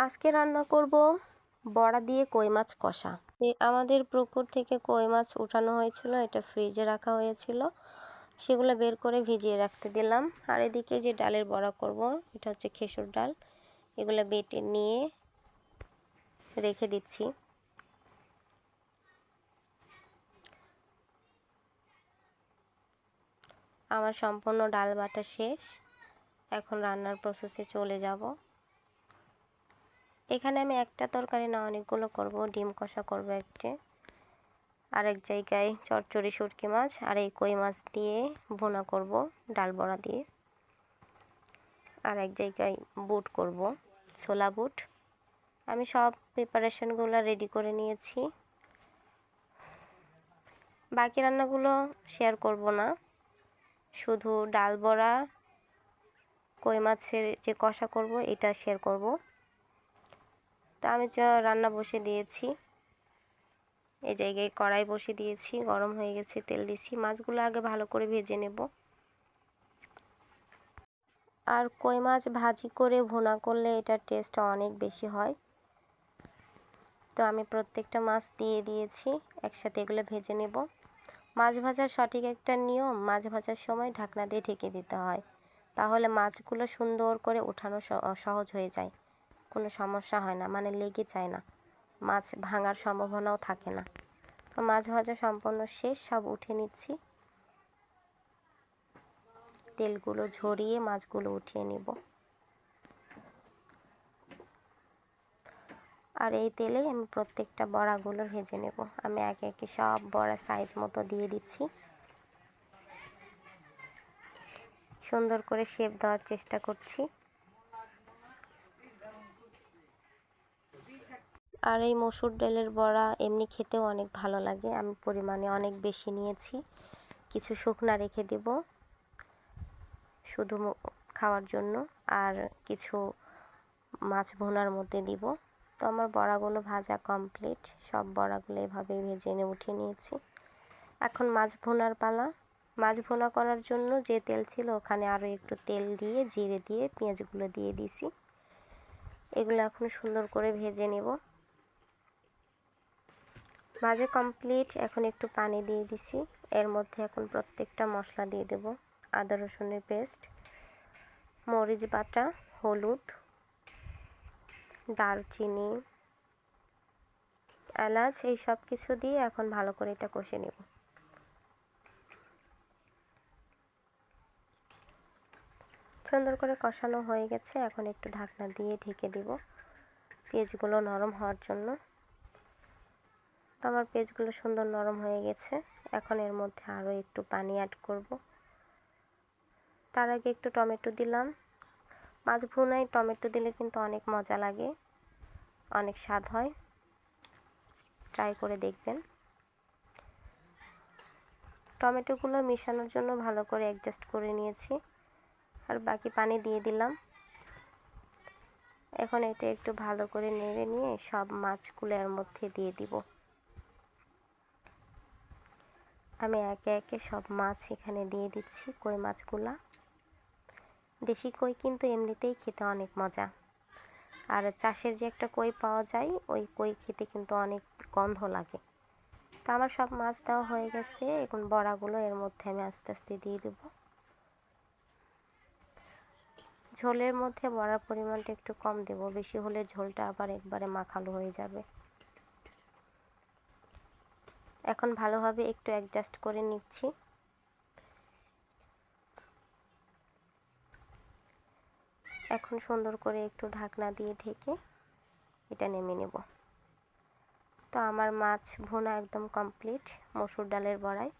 আজকে রান্না করব বড়া দিয়ে কই মাছ কষা। আমাদের পুকুর থেকে কই মাছ উঠানো হয়েছিল, এটা ফ্রিজে রাখা হয়েছিল, সেগুলো বের করে ভিজিয়ে রাখতে দিলাম। আর এদিকে যে ডালের বড়া করব, এটা হচ্ছে খেসুর ডাল, এগুলো বেটে নিয়ে রেখে দিচ্ছি। আমার সম্পূর্ণ ডাল বাটা শেষ, এখন রান্নার প্রসেসে চলে যাব। এখানে আমি একটা তরকারি না অনেকগুলো করব। ডিম কষা করব একটি, আরেক জায়গায় চচ্চড়ি শুটকি মাছ, আর এই কই মাছ দিয়ে ভুনা করব ডাল বড়া দিয়ে, আর এক জায়গায় বুট করব, ছোলা বুট। আমি সব প্রিপারেশনগুলো রেডি করে নিয়েছি। বাকি রান্নাগুলো শেয়ার করব না, শুধু ডাল বড়া কই মাছের যে কষা করব এটা শেয়ার করব। তা আমি রান্না বসে দিয়েছি, এই জায়গায় কড়াই বসে দিয়েছি, গরম হয়ে গেছে, তেল দিছি। মাছগুলো আগে ভালো করে ভেজে নেব। আর কই মাছ ভাজি করে ভুনা করলে এটার টেস্ট অনেক বেশি হয়। তো আমি প্রত্যেকটা মাছ দিয়ে দিয়েছি, একসাথে এগুলো ভেজে নেব। মাছ ভাজার সঠিক একটা নিয়ম, মাছ ভাজার সময় ঢাকনা দিয়ে ঢেকে দিতে হয়, তাহলে মাছগুলো সুন্দর করে ওঠানো সহজ হয়ে যায়, কোনো সমস্যা হয় না, মানে লেগে যায় না, মাছ ভাঙার সম্ভাবনাও থাকে না। তো মাছ ভাজা সম্পূর্ণ শেষ, সব উঠে নিচ্ছি। তেলগুলো ঝরিয়ে মাছগুলো উঠিয়ে নেব। আর এই তেলেই আমি প্রত্যেকটা বড়াগুলো ভেজে নেব। আমি একে একে সব বড়া সাইজ মতো দিয়ে দিচ্ছি, সুন্দর করে শেপ দেওয়ার চেষ্টা করছি। আর এই মসুর ডালের বড়া এমনি খেতেও অনেক ভালো লাগে। আমি পরিমাণে অনেক বেশি নিয়েছি, কিছু শুকনা রেখে দেব শুধু খাওয়ার জন্য, আর কিছু মাছ ভুনার মধ্যে দিব। তো আমার বড়াগুলো ভাজা কমপ্লিট, সব বড়াগুলো এভাবে ভেজে উঠিয়ে নিয়েছি। এখন মাছ ভুনার পালা। মাছ ভুনা করার জন্য যে তেল ছিল ওখানে আরও একটু তেল দিয়ে জিরে দিয়ে পেঁয়াজগুলো দিয়ে দিছি। এগুলো এখন সুন্দর করে ভেজে নেব। ভাজা কমপ্লিট, এখন একটু পানি দিয়ে দিছি। এর মধ্যে এখন প্রত্যেকটা মশলা দিয়ে দেব। আদা রসুনের পেস্ট, মরিচ বাটা, হলুদ, দারচিনি, এলাচ, এই সব কিছু দিয়ে এখন ভালো করে এটা কষে নেব। সুন্দর করে কষানো হয়ে গেছে, এখন একটু ঢাকনা দিয়ে ঢেকে দেব পেঁয়াজগুলো নরম হওয়ার জন্য। তো আমার পেঁয়াজগুলো সুন্দর নরম হয়ে গেছে, এখন এর মধ্যে আরও একটু পানি অ্যাড করব। তার আগে একটু টমেটো দিলাম। মাছ ভুনায় টমেটো দিলে কিন্তু অনেক মজা লাগে, অনেক স্বাদ হয়, ট্রাই করে দেখবেন। টমেটোগুলো মেশানোর জন্য ভালো করে অ্যাডজাস্ট করে নিয়েছি, আর বাকি পানি দিয়ে দিলাম। এখন এটা একটু ভালো করে নেড়ে নিয়ে সব মাছগুলো এর মধ্যে দিয়ে দিব। আমি একে একে সব মাছ এখানে দিয়ে দিচ্ছি, কই মাছগুলা। দেশি কই কিন্তু এমনিতেই খেতে অনেক মজা, আর চাষের যে একটা কই পাওয়া যায় ওই কই খেতে কিন্তু অনেক গন্ধ লাগে। তো আমার সব মাছ দেওয়া হয়ে গেছে, এখন বড়াগুলো এর মধ্যে আমি আস্তে আস্তে দিয়ে দেব। ঝোলের মধ্যে বড়ার পরিমাণটা একটু কম দেব, বেশি হলে ঝোলটা আবার একবারে মাখালো হয়ে যাবে। এখন ভালোভাবে একটু অ্যাডজাস্ট করে নিচ্ছি। এখন সুন্দর করে একটু ঢাকনা দিয়ে ঢেকে এটা নেমে নেব। তো আমার মাছ ভুনা একদম কমপ্লিট মসুর ডালের বড়ায়।